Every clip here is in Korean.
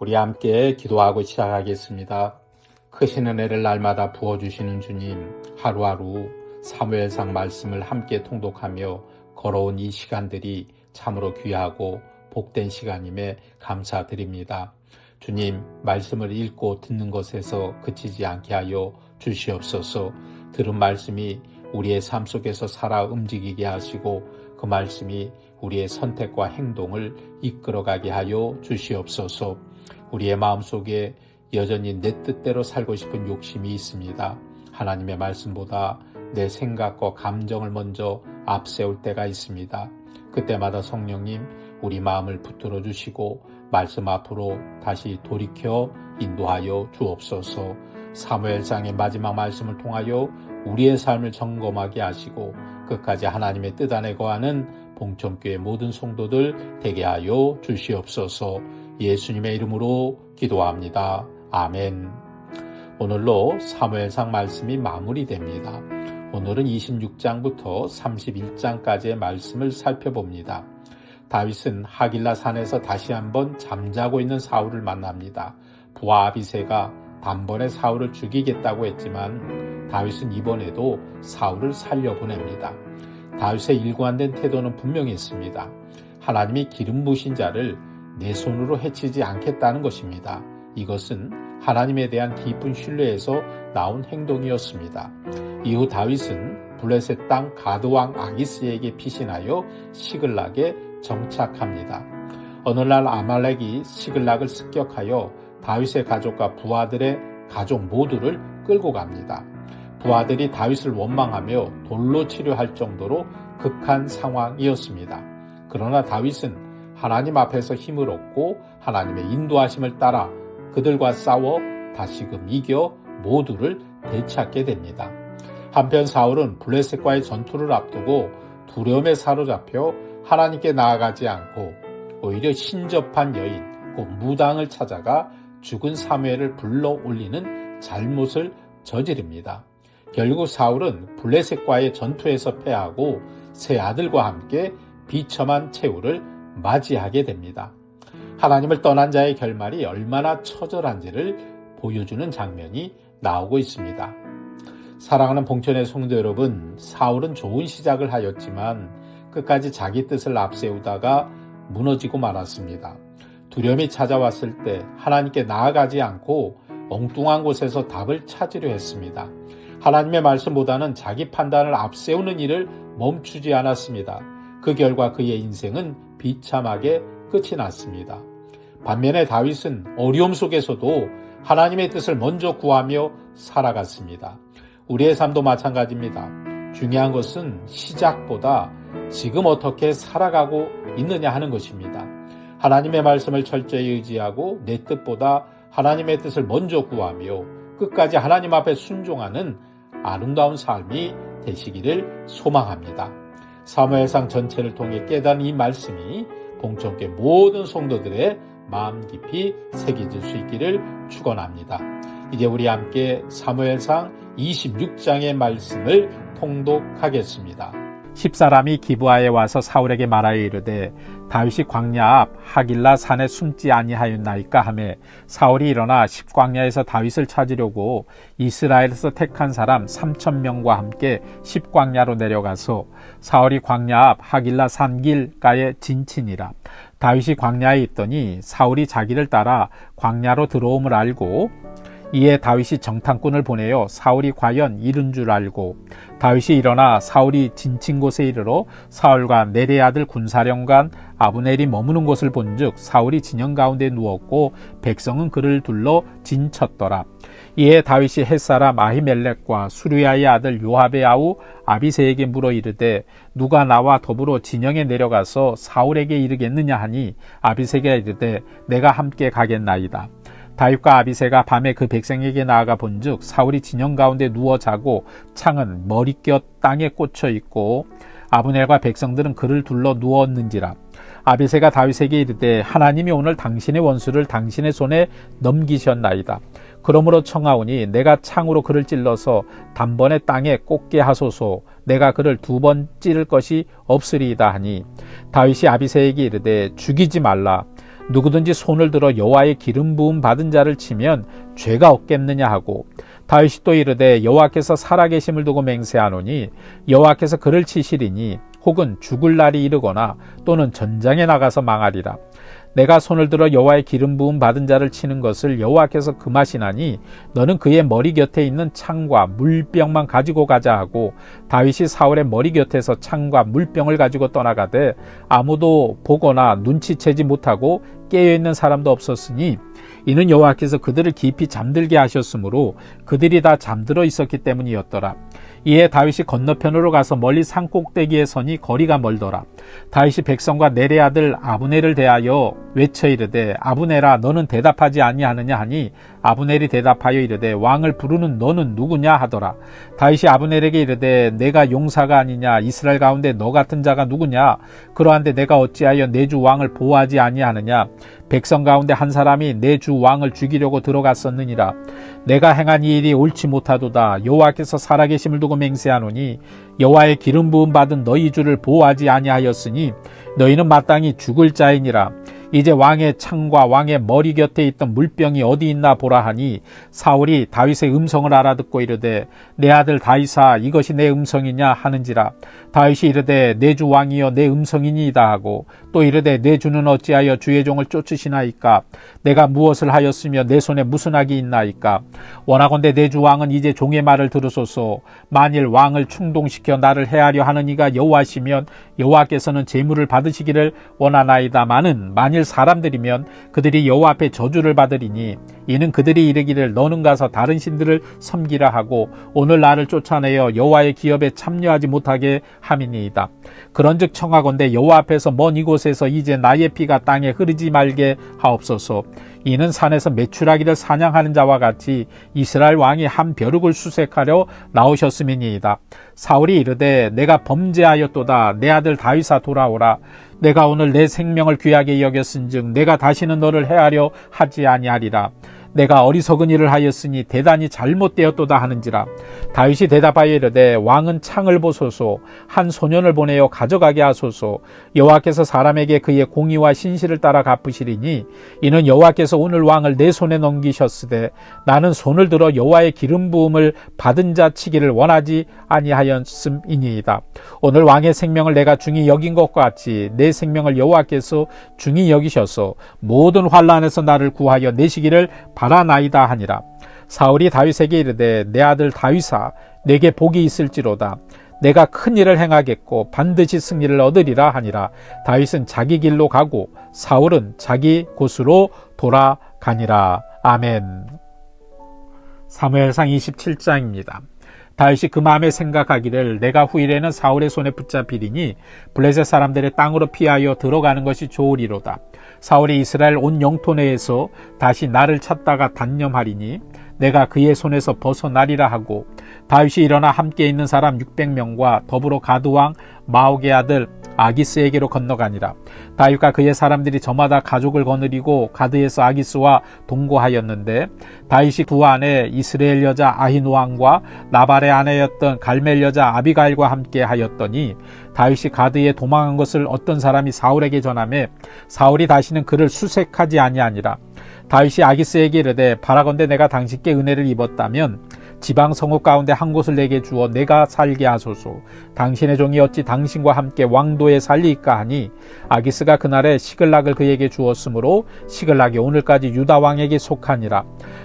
우리 함께 기도하고 시작하겠습니다. 크신 은혜를 날마다 부어주시는 주님, 하루하루 사무엘상 말씀을 함께 통독하며 걸어온 이 시간들이 참으로 귀하고 복된 시간임에 감사드립니다. 주님, 말씀을 읽고 듣는 것에서 그치지 않게 하여 주시옵소서. 들은 말씀이 우리의 삶 속에서 살아 움직이게 하시고 그 말씀이 우리의 선택과 행동을 이끌어가게 하여 주시옵소서. 우리의 마음속에 여전히 내 뜻대로 살고 싶은 욕심이 있습니다. 하나님의 말씀보다 내 생각과 감정을 먼저 앞세울 때가 있습니다. 그때마다 성령님, 우리 마음을 붙들어 주시고 말씀 앞으로 다시 돌이켜 인도하여 주옵소서. 사무엘상의 마지막 말씀을 통하여 우리의 삶을 점검하게 하시고 끝까지 하나님의 뜻 안에 거하는 봉천교회 모든 성도들 되게 하여 주시옵소서. 예수님의 이름으로 기도합니다. 아멘. 오늘로 사무엘상 말씀이 마무리됩니다. 오늘은 26장부터 31장까지의 말씀을 살펴봅니다. 다윗은 하길라 산에서 다시 한번 잠자고 있는 사울을 만납니다. 부하 아비새가 단번에 사울을 죽이겠다고 했지만 다윗은 이번에도 사울을 살려보냅니다. 다윗의 일관된 태도는 분명히 있습니다. 하나님이 기름 부으신 자를 내 손으로 해치지 않겠다는 것입니다. 이것은 하나님에 대한 깊은 신뢰에서 나온 행동이었습니다. 이후 다윗은 블레셋 땅 가드 왕 아기스에게 피신하여 시글락에 정착합니다. 어느 날 아말렉이 시글락을 습격하여 다윗의 가족과 부하들의 가족 모두를 끌고 갑니다. 부하들이 다윗을 원망하며 돌로 치료할 정도로 극한 상황이었습니다. 그러나 다윗은 하나님 앞에서 힘을 얻고 하나님의 인도하심을 따라 그들과 싸워 다시금 이겨 모두를 되찾게 됩니다. 한편 사울은 블레셋과의 전투를 앞두고 두려움에 사로잡혀 하나님께 나아가지 않고 오히려 신접한 여인 곧 무당을 찾아가 죽은 사무엘을 불러 올리는 잘못을 저지릅니다. 결국 사울은 블레셋과의 전투에서 패하고 세 아들과 함께 비참한 최후를 맞이하게 됩니다. 하나님을 떠난 자의 결말이 얼마나 처절한지를 보여주는 장면이 나오고 있습니다. 사랑하는 봉천의 성도 여러분, 사울은 좋은 시작을 하였지만 끝까지 자기 뜻을 앞세우다가 무너지고 말았습니다. 두려움이 찾아왔을 때 하나님께 나아가지 않고 엉뚱한 곳에서 답을 찾으려 했습니다. 하나님의 말씀보다는 자기 판단을 앞세우는 일을 멈추지 않았습니다. 그 결과 그의 인생은 비참하게 끝이 났습니다. 반면에 다윗은 어려움 속에서도 하나님의 뜻을 먼저 구하며 살아갔습니다. 우리의 삶도 마찬가지입니다. 중요한 것은 시작보다 지금 어떻게 살아가고 있느냐 하는 것입니다. 하나님의 말씀을 철저히 의지하고 내 뜻보다 하나님의 뜻을 먼저 구하며 끝까지 하나님 앞에 순종하는 아름다운 삶이 되시기를 소망합니다. 사무엘상 전체를 통해 깨달은 이 말씀이 봉천교회 모든 성도들의 마음 깊이 새겨질 수 있기를 축원합니다. 이제 우리 함께 사무엘상 26장의 말씀을 통독하겠습니다. 10사람이 기브아에 와서 사울에게 말하여 이르되 다윗이 광야 앞 하길라 산에 숨지 아니하였나이까 하매 사울이 일어나 십광야에서 다윗을 찾으려고 이스라엘에서 택한 사람 3,000명과 함께 십광야로 내려가서 사울이 광야 앞 하길라 산길가에 진친이라. 다윗이 광야에 있더니 사울이 자기를 따라 광야로 들어옴을 알고 이에 다윗이 정탐꾼을 보내어 사울이 과연 이른 줄 알고 다윗이 일어나 사울이 진친 곳에 이르러 사울과 네레 아들 군사령관 아브넬이 머무는 곳을 본즉 사울이 진영 가운데 누웠고 백성은 그를 둘러 진쳤더라. 이에 다윗이 햇사람 아히멜렉과 수르야의 아들 요압의 아우 아비새에게 물어 이르되 누가 나와 더불어 진영에 내려가서 사울에게 이르겠느냐 하니 아비새가 이르되 내가 함께 가겠나이다. 다윗과 아비새가 밤에 그 백성에게 나아가 본즉 사울이 진영 가운데 누워 자고 창은 머리곁 땅에 꽂혀 있고 아브넬과 백성들은 그를 둘러 누웠는지라. 아비새가 다윗에게 이르되 하나님이 오늘 당신의 원수를 당신의 손에 넘기셨나이다. 그러므로 청하오니 내가 창으로 그를 찔러서 단번에 땅에 꽂게 하소서. 내가 그를 2번 찌를 것이 없으리이다 하니 다윗이 아비새에게 이르되 죽이지 말라. 누구든지 손을 들어 여호와의 기름 부음 받은 자를 치면 죄가 없겠느냐 하고, 다윗이 또 이르되 여호와께서 살아계심을 두고 맹세하노니 여호와께서 그를 치시리니 혹은 죽을 날이 이르거나 또는 전장에 나가서 망하리라. 내가 손을 들어 여호와의 기름 부음 받은 자를 치는 것을 여호와께서 금하시나니 너는 그의 머리 곁에 있는 창과 물병만 가지고 가자 하고, 다윗이 사울의 머리 곁에서 창과 물병을 가지고 떠나가되 아무도 보거나 눈치채지 못하고 깨어있는 사람도 없었으니 이는 여호와께서 그들을 깊이 잠들게 하셨으므로 그들이 다 잠들어 있었기 때문이었더라. 이에 다윗이 건너편으로 가서 멀리 산 꼭대기에 서니 거리가 멀더라. 다윗이 백성과 넬의 아들 아브넬을 대하여 외쳐 이르되 아브넬아 너는 대답하지 아니하느냐 하니 아브넬이 대답하여 이르되 왕을 부르는 너는 누구냐 하더라. 다윗이 아브넬에게 이르되 내가 용사가 아니냐, 이스라엘 가운데 너 같은 자가 누구냐, 그러한데 내가 어찌하여 내 주 왕을 보호하지 아니하느냐, 백성 가운데 한 사람이 내 주 왕을 죽이려고 들어갔었느니라. 내가 행한 이 일이 옳지 못하도다. 여호와께서 살아계심을 두고 맹세하노니 여호와의 기름 부음 받은 너희 주를 보호하지 아니하였으니 너희는 마땅히 죽을 자이니라. 이제 왕의 창과 왕의 머리 곁에 있던 물병이 어디 있나 보라 하니 사울이 다윗의 음성을 알아듣고 이르되 내 아들 다윗아 이것이 내 음성이냐 하는지라. 다윗이 이르되 내 주 왕이여 내 음성이니이다 하고, 또 이르되 내 주는 어찌하여 주의 종을 쫓으시나이까, 내가 무엇을 하였으며 내 손에 무슨 악이 있나이까. 원하건대 내 주 왕은 이제 종의 말을 들으소서. 만일 왕을 충동시켜 나를 해하려 하는 이가 여호와시면 여호와께서는 제물을 받으시기를 원하나이다마는 만일 사람들이면 그들이 여호와 앞에 저주를 받으리니 이는 그들이 이르기를 너는 가서 다른 신들을 섬기라 하고 오늘 나를 쫓아내어 여호와의 기업에 참여하지 못하게 함이니이다. 그런즉 청하건대 여호와 앞에서 먼 이곳에서 이제 나의 피가 땅에 흐르지 말게 하옵소서. 이는 산에서 메추라기를 사냥하는 자와 같이 이스라엘 왕이 한 벼룩을 수색하려 나오셨음이니이다. 사울이 이르되 내가 범죄하였도다. 내 아들 다윗아 돌아오라. 내가 오늘 내 생명을 귀하게 여겼은즉 내가 다시는 너를 해하려 하지 아니하리라. 내가 어리석은 일을 하였으니 대단히 잘못되었도다 하는지라. 다윗이 대답하여 이르되 왕은 창을 보소서. 한 소년을 보내어 가져가게 하소서. 여호와께서 사람에게 그의 공의와 신실을 따라 갚으시리니 이는 여호와께서 오늘 왕을 내 손에 넘기셨으되 나는 손을 들어 여호와의 기름 부음을 받은 자 치기를 원하지 아니하였음이니이다. 오늘 왕의 생명을 내가 중히 여긴 것과 같이 내 생명을 여호와께서 중히 여기셔서 모든 환난에서 나를 구하여 내시기를 바라나이다 하니라. 사울이 다윗에게 이르되 내 아들 다윗아 내게 복이 있을지로다. 내가 큰 일을 행하겠고 반드시 승리를 얻으리라 하니라. 다윗은 자기 길로 가고 사울은 자기 곳으로 돌아가니라. 아멘. 사무엘상 27장입니다. 다윗이 그 마음에 생각하기를 내가 후일에는 사울의 손에 붙잡히리니 블레셋 사람들의 땅으로 피하여 들어가는 것이 좋으리로다. 사울이 이스라엘 온 영토 내에서 다시 나를 찾다가 단념하리니 내가 그의 손에서 벗어나리라 하고, 다윗이 일어나 함께 있는 사람 600명과 더불어 가드왕 마옥의 아들 아기스에게로 건너가니라. 다윗과 그의 사람들이 저마다 가족을 거느리고 가드에서 아기스와 동거하였는데 다윗이 두 아내 이스라엘 여자 아히노함과 나발의 아내였던 갈멜 여자 아비가일과 함께 하였더니 다윗이 가드에 도망한 것을 어떤 사람이 사울에게 전하매 사울이 다시는 그를 수색하지 아니하니라. 다윗이 아기스에게 이르되 바라건대 내가 당신께 은혜를 입었다면 지방 성읍 가운데 한 곳을 내게 주어 내가 살게 하소서. 당신의 종이 어찌 당신과 함께 왕도에 살리까 하니 아기스가 그날에 시글락을 그에게 주었으므로 시글락이 오늘까지 유다 왕에게 속하니라.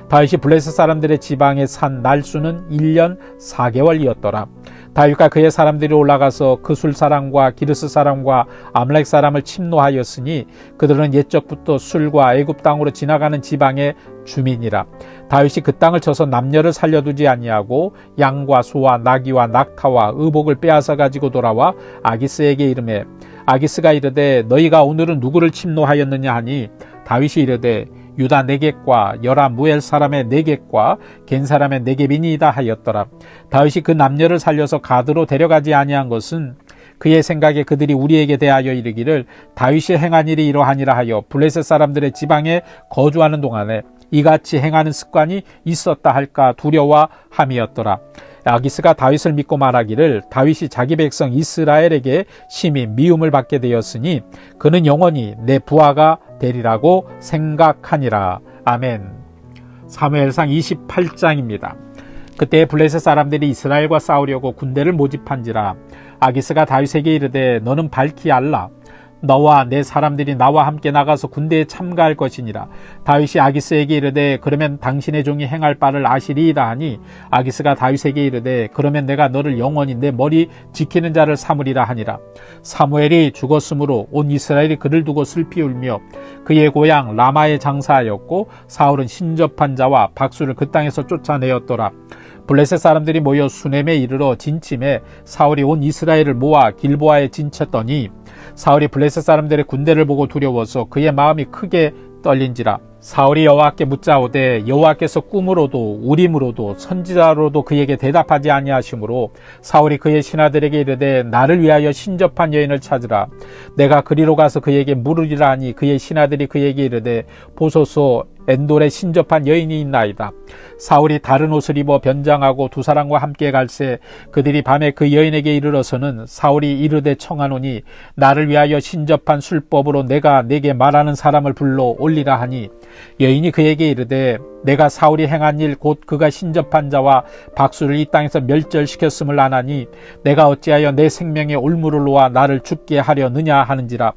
다윗이 블레셋 사람들의 지방에 산 날수는 1년 4개월이었더라. 다윗과 그의 사람들이 올라가서 그술 사람과 기르스 사람과 아말렉 사람을 침노하였으니 그들은 옛적부터 술과 애굽 땅으로 지나가는 지방의 주민이라. 다윗이 그 땅을 쳐서 남녀를 살려두지 아니하고 양과 소와 나귀와 낙타와 의복을 빼앗아 가지고 돌아와 아기스에게 이르매 아기스가 이르되 너희가 오늘은 누구를 침노하였느냐 하니 다윗이 이르되 유다 네겝과 여라 무엘 사람의 네겝과 겐 사람의 네겝이니이다 하였더라. 다윗이 그 남녀를 살려서 가드로 데려가지 아니한 것은 그의 생각에 그들이 우리에게 대하여 이르기를 다윗이 행한 일이 이러하니라 하여 블레셋 사람들의 지방에 거주하는 동안에 이같이 행하는 습관이 있었다 할까 두려워함이었더라. 아기스가 다윗을 믿고 말하기를 다윗이 자기 백성 이스라엘에게 심히 미움을 받게 되었으니 그는 영원히 내 부하가 되리라고 생각하니라. 아멘. 사무엘상 28장입니다. 그때 블레셋 사람들이 이스라엘과 싸우려고 군대를 모집한지라. 아기스가 다윗에게 이르되 너는 밝히 알라. 너와 내 사람들이 나와 함께 나가서 군대에 참가할 것이니라. 다윗이 아기스에게 이르되 그러면 당신의 종이 행할 바를 아시리이다 하니 아기스가 다윗에게 이르되 그러면 내가 너를 영원히 내 머리 지키는 자를 삼으리라 하니라. 사무엘이 죽었으므로 온 이스라엘이 그를 두고 슬피 울며 그의 고향 라마에 장사하였고 사울은 신접한 자와 박수를 그 땅에서 쫓아내었더라. 블레셋 사람들이 모여 수넴에 이르러 진침해 사울이 온 이스라엘을 모아 길보아에 진쳤더니 사울이 블레셋 사람들의 군대를 보고 두려워서 그의 마음이 크게 떨린지라. 사울이 여호와께 묻자오되 여호와께서 꿈으로도 우림으로도 선지자로도 그에게 대답하지 아니하시므로 사울이 그의 신하들에게 이르되 나를 위하여 신접한 여인을 찾으라. 내가 그리로 가서 그에게 물으리라 하니 그의 신하들이 그에게 이르되 보소서 엔돌에 신접한 여인이 있나이다. 사울이 다른 옷을 입어 변장하고 두 사람과 함께 갈새 그들이 밤에 그 여인에게 이르러서는 사울이 이르되 청하노니 나를 위하여 신접한 술법으로 내가 네게 말하는 사람을 불러 올리라 하니 여인이 그에게 이르되 내가 사울이 행한 일 곧 그가 신접한 자와 박수를 이 땅에서 멸절시켰음을 아나니 내가 어찌하여 내 생명의 올무를 놓아 나를 죽게 하려느냐 하는지라.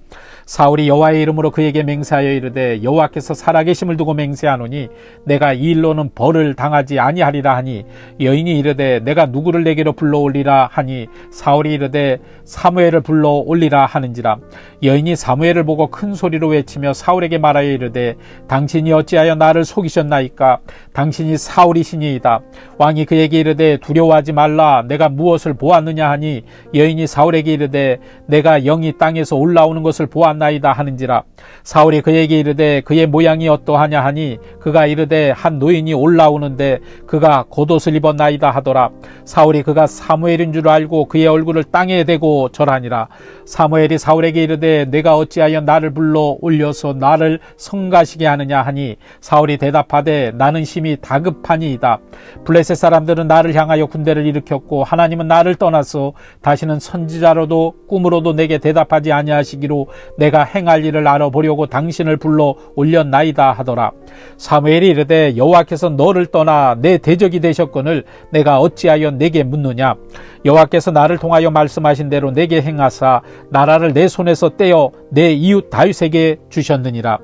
사울이 여호와의 이름으로 그에게 맹세하여 이르되 여호와께서 살아계심을 두고 맹세하노니 내가 이 일로는 벌을 당하지 아니하리라 하니 여인이 이르되 내가 누구를 내게로 불러올리라 하니 사울이 이르되 사무엘을 불러올리라 하는지라. 여인이 사무엘을 보고 큰 소리로 외치며 사울에게 말하여 이르되 당신이 어찌하여 나를 속이셨나이까? 당신이 사울이시니이다. 왕이 그에게 이르되 두려워하지 말라. 내가 무엇을 보았느냐 하니 여인이 사울에게 이르되 내가 영이 땅에서 올라오는 것을 보았나이다 하는지라. 사울이 그에게 이르되 그의 모양이 어떠하냐 하니 그가 이르되 한 노인이 올라오는데 그가 겉옷을 입었나이다 하더라. 사울이 그가 사무엘인 줄 알고 그의 얼굴을 땅에 대고 절하니라. 사무엘이 사울에게 이르되 내가 어찌하여 나를 불러 올려서 나를 성가시게 하느냐 하니 사울이 대답하되 나는 심히 다급하니이다. 블레셋 사람들은 나를 향하여 군대를 일으켰고 하나님은 나를 떠나서 다시는 선지자로도 꿈으로도 내게 대답하지 아니하시기로 내가 행할 일을 알아보려고 당신을 불러 올렸나이다 하더라. 사무엘이 이르되 여호와께서 너를 떠나 내 대적이 되셨거늘 내가 어찌하여 내게 묻느냐. 여호와께서 나를 통하여 말씀하신 대로 내게 행하사 나라를 내 손에서 떼어 내 이웃 다윗에게 주셨느니라.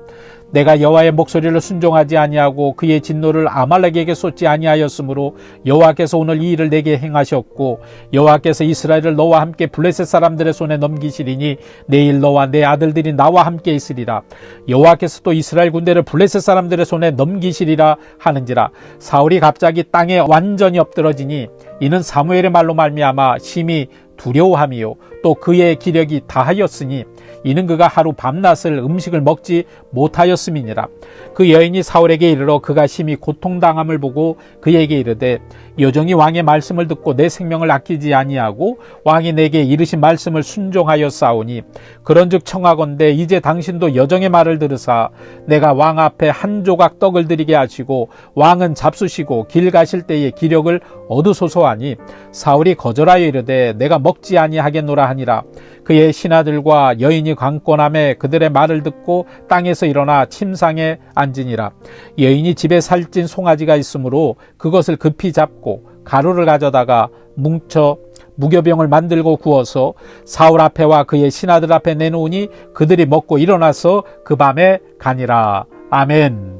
내가 여호와의 목소리를 순종하지 아니하고 그의 진노를 아말렉에게 쏟지 아니하였으므로 여호와께서 오늘 이 일을 내게 행하셨고 여호와께서 이스라엘을 너와 함께 블레셋 사람들의 손에 넘기시리니 내일 너와 내 아들들이 나와 함께 있으리라. 여호와께서 또 이스라엘 군대를 블레셋 사람들의 손에 넘기시리라 하는지라. 사울이 갑자기 땅에 완전히 엎드러지니 이는 사무엘의 말로 말미암아 심히 두려워함이요 또 그의 기력이 다하였으니 이는 그가 하루 밤낮을 음식을 먹지 못하였음이니라. 그 여인이 사울에게 이르러 그가 심히 고통당함을 보고 그에게 이르되 여종이 왕의 말씀을 듣고 내 생명을 아끼지 아니하고 왕이 내게 이르신 말씀을 순종하였사오니 그런즉 청하건대 이제 당신도 여종의 말을 들으사 내가 왕 앞에 한 조각 떡을 드리게 하시고 왕은 잡수시고 길 가실 때에 기력을 얻으소서 하니 사울이 거절하여 이르되 내가 먹지 아니하겠노라 하니라. 그의 신하들과 여인이 강권함에 그들의 말을 듣고 땅에서 일어나 침상에 앉으니라. 여인이 집에 살찐 송아지가 있으므로 그것을 급히 잡고 가루를 가져다가 뭉쳐 무교병을 만들고 구워서 사울 앞에와 그의 신하들 앞에 내놓으니 그들이 먹고 일어나서 그 밤에 가니라. 아멘.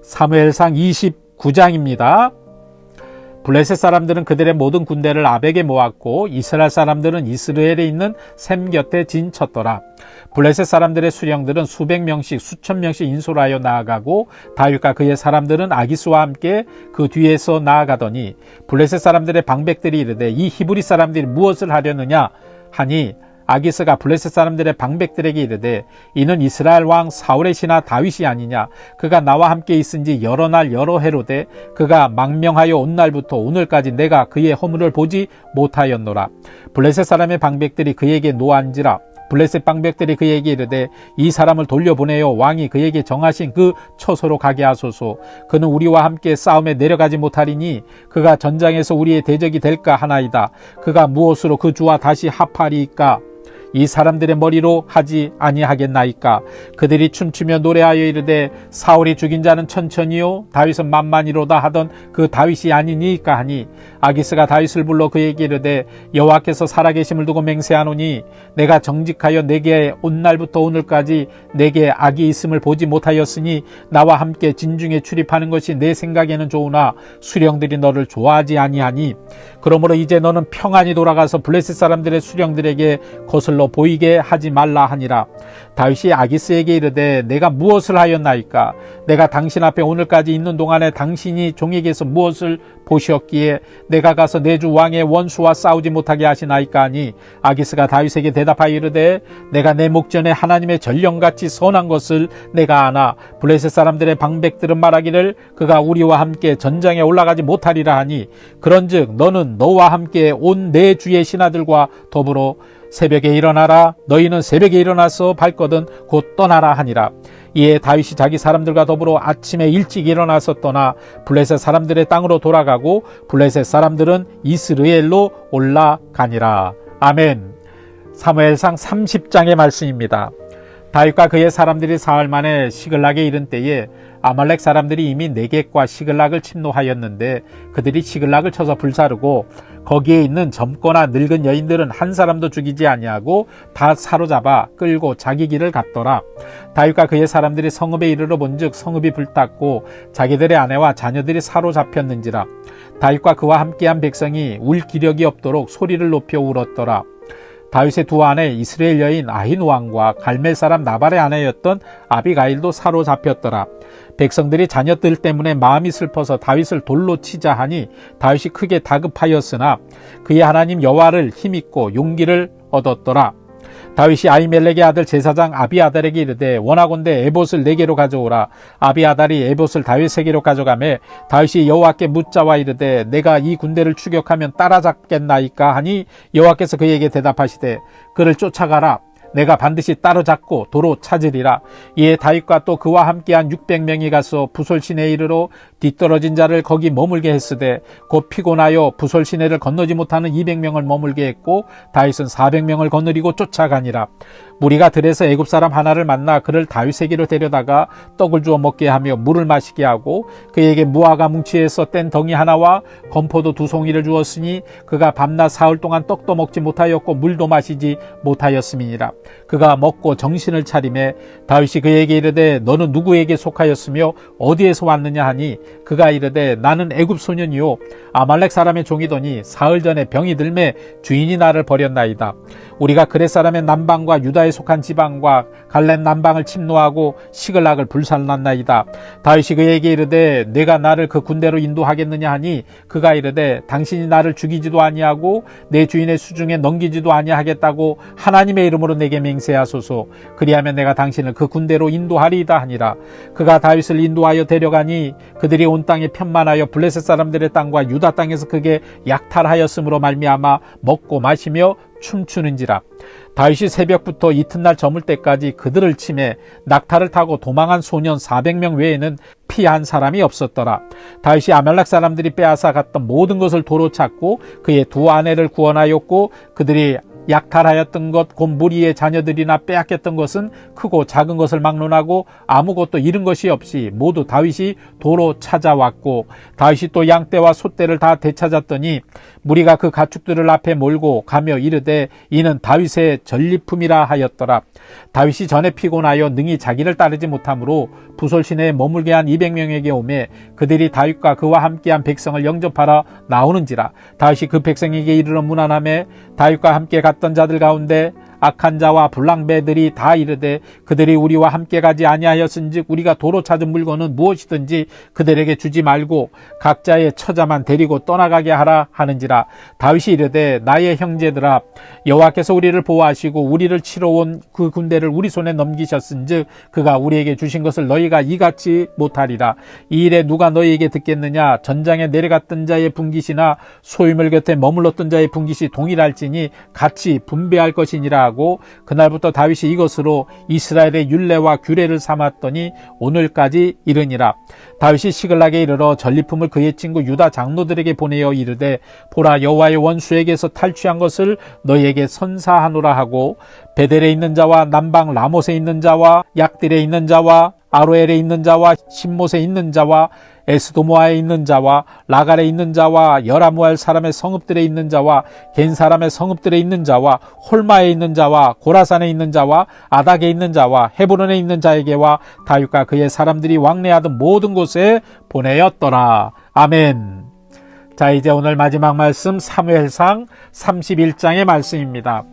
사무엘상 29장입니다. 블레셋 사람들은 그들의 모든 군대를 아벡에 모았고 이스라엘 사람들은 이스라엘에 있는 셈 곁에 진쳤더라. 블레셋 사람들의 수령들은 수백 명씩 수천 명씩 인솔하여 나아가고 다윗과 그의 사람들은 아기스와 함께 그 뒤에서 나아가더니 블레셋 사람들의 방백들이 이르되 이 히브리 사람들이 무엇을 하려느냐 하니 아기스가 블레셋 사람들의 방백들에게 이르되 이는 이스라엘 왕 사울의 신하 다윗이 아니냐. 그가 나와 함께 있은지 여러 날 여러 해로되 그가 망명하여 온 날부터 오늘까지 내가 그의 허물을 보지 못하였노라. 블레셋 사람의 방백들이 그에게 노한지라. 블레셋 방백들이 그에게 이르되 이 사람을 돌려보내어 왕이 그에게 정하신 그 처소로 가게 하소서. 그는 우리와 함께 싸움에 내려가지 못하리니 그가 전장에서 우리의 대적이 될까 하나이다. 그가 무엇으로 그 주와 다시 합하리이까. 이 사람들의 머리로 하지 아니하겠나이까. 그들이 춤추며 노래하여 이르되 사울이 죽인 자는 천천히요 다윗은 만만히로다 하던 그 다윗이 아니니까 하니 아기스가 다윗을 불러 그에게 이르되 여호와께서 살아계심을 두고 맹세하노니 내가 정직하여 내게 온 날부터 오늘까지 내게 악이 있음을 보지 못하였으니 나와 함께 진중에 출입하는 것이 내 생각에는 좋으나 수령들이 너를 좋아하지 아니하니 그러므로 이제 너는 평안히 돌아가서 블레셋 사람들의 수령들에게 거슬러 보이게 하지 말라 하니라. 다윗이 아기스에게 이르되 내가 무엇을 하였나이까. 내가 당신 앞에 오늘까지 있는 동안에 당신이 종에게서 무엇을 보셨기에 내가 가서 내 주 왕의 원수와 싸우지 못하게 하시나이까 하니 아기스가 다윗에게 대답하여 이르되 내가 내 목전에 하나님의 전령같이 선한 것을 내가 아나 블레셋 사람들의 방백들은 말하기를 그가 우리와 함께 전장에 올라가지 못하리라 하니 그런즉 너는 너와 함께 온 내 주의 신하들과 더불어 새벽에 일어나라. 너희는 새벽에 일어나서 발거든 곧 떠나라 하니라. 이에 다윗이 자기 사람들과 더불어 아침에 일찍 일어나서 떠나 블레셋 사람들의 땅으로 돌아가고 블레셋 사람들은 이스라엘로 올라가니라. 아멘. 사무엘상 30장의 말씀입니다. 다윗과 그의 사람들이 사흘 만에 시글락에 이른 때에 아말렉 사람들이 이미 네겝과 시글락을 침노하였는데 그들이 시글락을 쳐서 불사르고 거기에 있는 젊거나 늙은 여인들은 한 사람도 죽이지 아니하고 다 사로잡아 끌고 자기 길을 갔더라. 다윗과 그의 사람들이 성읍에 이르러 본즉 성읍이 불탔고 자기들의 아내와 자녀들이 사로잡혔는지라. 다윗과 그와 함께한 백성이 울 기력이 없도록 소리를 높여 울었더라. 다윗의 두 아내 이스라엘 여인 아히노암과 갈멜 사람 나발의 아내였던 아비가일도 사로잡혔더라. 백성들이 자녀들 때문에 마음이 슬퍼서 다윗을 돌로 치자 하니 다윗이 크게 다급하였으나 그의 하나님 여호와를 힘입고 용기를 얻었더라. 다윗이 아히멜렉의 아들 제사장 아비아달에게 이르되 원하건대 에봇을 네개로 가져오라. 아비아달이 에봇을 다윗에게로 가져가매 다윗이 여호와께 묻자와 이르되 내가 이 군대를 추격하면 따라잡겠나이까 하니 여호와께서 그에게 대답하시되 그를 쫓아가라. 내가 반드시 따로잡고 도로 찾으리라. 이에 다윗과 또 그와 함께한 600명이 가서 부솔 시내에 이르러 뒤떨어진 자를 거기 머물게 했으되 곧 피곤하여 부솔 시내를 건너지 못하는 200명을 머물게 했고 다윗은 400명을 거느리고 쫓아가니라. 무리가 들에서 애굽 사람 하나를 만나 그를 다윗에게로 데려다가 떡을 주어 먹게 하며 물을 마시게 하고 그에게 무화과 뭉치에서 뗀 덩이 하나와 건포도 2송이를 주었으니 그가 밤낮 사흘 동안 떡도 먹지 못하였고 물도 마시지 못하였음이니라. 그가 먹고 정신을 차리매 다윗이 그에게 이르되 너는 누구에게 속하였으며 어디에서 왔느냐 하니 그가 이르되 나는 애굽 소년이요 아말렉 사람의 종이더니 사흘 전에 병이 들매 주인이 나를 버렸나이다. 우리가 그렛 사람의 남방과 유다에 속한 지방과 갈렙 남방을 침노하고 시글락을 불살랐나이다. 다윗이 그에게 이르되 내가 나를 그 군대로 인도하겠느냐 하니 그가 이르되 당신이 나를 죽이지도 아니하고 내 주인의 수중에 넘기지도 아니하겠다고 하나님의 이름으로 내게 맹세하소서. 그리하면 내가 당신을 그 군대로 인도하리이다 하니라. 그가 다윗을 인도하여 데려가니 그들이 온 땅에 편만하여 블레셋 사람들의 땅과 유다 땅에서 크게 약탈하였으므로 말미암아 먹고 마시며 춤추는지라. 다윗이 새벽부터 이튿날 저물 때까지 그들을 치매 낙타를 타고 도망한 소년 400명 외에는 피한 사람이 없었더라. 다윗이 아말렉 사람들이 빼앗아 갔던 모든 것을 도로 찾고 그의 두 아내를 구원하였고 그들이 약탈하였던 것 곧 무리의 자녀들이나 빼앗겼던 것은 크고 작은 것을 막론하고 아무것도 잃은 것이 없이 모두 다윗이 도로 찾아왔고 다윗이 또 양떼와 소떼를 다 되찾았더니 무리가 그 가축들을 앞에 몰고 가며 이르되 이는 다윗의 전리품이라 하였더라. 다윗이 전에 피곤하여 능히 자기를 따르지 못하므로 부솔 시내에 머물게 한 200명에게 오매 그들이 다윗과 그와 함께한 백성을 영접하러 나오는지라. 다윗이 그 백성에게 이르러 문안하매 다윗과 함께 갔던 자들 가운데 악한 자와 불량배들이 다 이르되 그들이 우리와 함께 가지 아니하였은즉 우리가 도로 찾은 물건은 무엇이든지 그들에게 주지 말고 각자의 처자만 데리고 떠나가게 하라 하는지라. 다윗이 이르되 나의 형제들아 여호와께서 우리를 보호하시고 우리를 치러 온 그 군대를 우리 손에 넘기셨은즉 그가 우리에게 주신 것을 너희가 이같이 못하리라. 이 일에 누가 너희에게 듣겠느냐. 전장에 내려갔던 자의 분깃이나 소유물 곁에 머물렀던 자의 분깃이 동일할지니 같이 분배할 것이니라. 하고 그날부터 다윗이 이것으로 이스라엘의 율례와 규례를 삼았더니 오늘까지 이르니라. 다윗이 시글락에 이르러 전리품을 그의 친구 유다 장로들에게 보내어 이르되 보라 여호와의 원수에게서 탈취한 것을 너희에게 선사하노라 하고 베델에 있는 자와 남방 라못에 있는 자와 약딜에 있는 자와 아로엘에 있는 자와 신못에 있는 자와 에스도모아에 있는 자와 라갈에 있는 자와 여라무알 사람의 성읍들에 있는 자와 겐 사람의 성읍들에 있는 자와 홀마에 있는 자와 고라산에 있는 자와 아닥에 있는 자와 헤브론에 있는 자에게와 다윗과 그의 사람들이 왕래하던 모든 곳에 보내었더라. 아멘. 자, 이제 오늘 마지막 말씀 사무엘상 31장의 말씀입니다.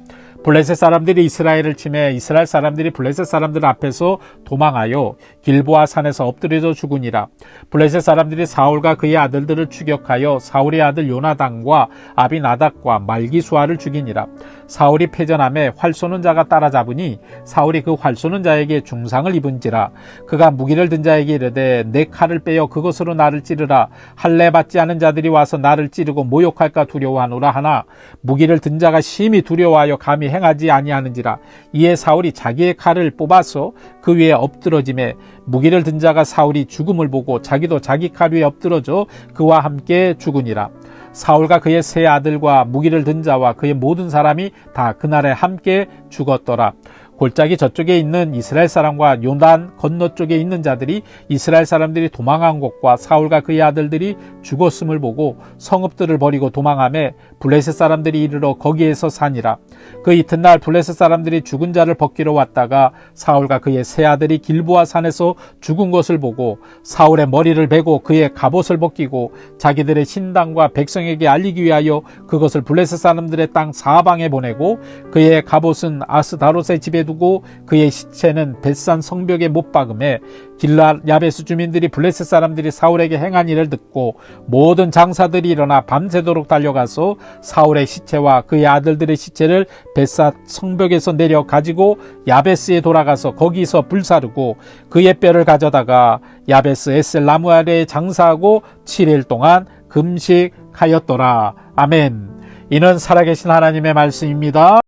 블레셋 사람들이 이스라엘을 침해 이스라엘 사람들이 블레셋 사람들 앞에서 도망하여 길보아 산에서 엎드려져 죽으니라. 블레셋 사람들이 사울과 그의 아들들을 추격하여 사울의 아들 요나단과 아비나답과 말기수아를 죽이니라. 사울이 패전함에 활 쏘는 자가 따라잡으니 사울이 그 활 쏘는 자에게 중상을 입은지라. 그가 무기를 든 자에게 이르되 내 칼을 빼어 그것으로 나를 찌르라. 할례 받지 않은 자들이 와서 나를 찌르고 모욕할까 두려워하노라 하나 무기를 든 자가 심히 두려워하여 감히 행하지 아니하는지라. 이에 사울이 자기의 칼을 뽑아서 그 위에 엎드러짐에 무기를 든 자가 사울이 죽음을 보고 자기도 자기 칼 위에 엎드러져 그와 함께 죽으니라. 사울과 그의 세 아들과 무기를 든 자와 그의 모든 사람이 다 그날에 함께 죽었더라. 골짜기 저쪽에 있는 이스라엘 사람과 요단 건너쪽에 있는 자들이 이스라엘 사람들이 도망한 곳과 사울과 그의 아들들이 죽었음을 보고 성읍들을 버리고 도망하며 블레셋 사람들이 이르러 거기에서 사니라. 그 이튿날 블레셋 사람들이 죽은 자를 벗기러 왔다가 사울과 그의 세 아들이 길보아 산에서 죽은 것을 보고 사울의 머리를 베고 그의 갑옷을 벗기고 자기들의 신당과 백성에게 알리기 위하여 그것을 블레셋 사람들의 땅 사방에 보내고 그의 갑옷은 아스다롯의 집에 두고 그의 시체는 벳산 성벽에 못 박음에 길랏 야베스 주민들이 블레셋 사람들이 사울에게 행한 일을 듣고 모든 장사들이 일어나 밤새도록 달려가서 사울의 시체와 그의 아들들의 시체를 벳산 성벽에서 내려 가지고 야베스에 돌아가서 거기서 불사르고 그의 뼈를 가져다가 야베스 에셀나무 아래에 장사하고 7일 동안 금식하였더라. 아멘. 이는 살아계신 하나님의 말씀입니다.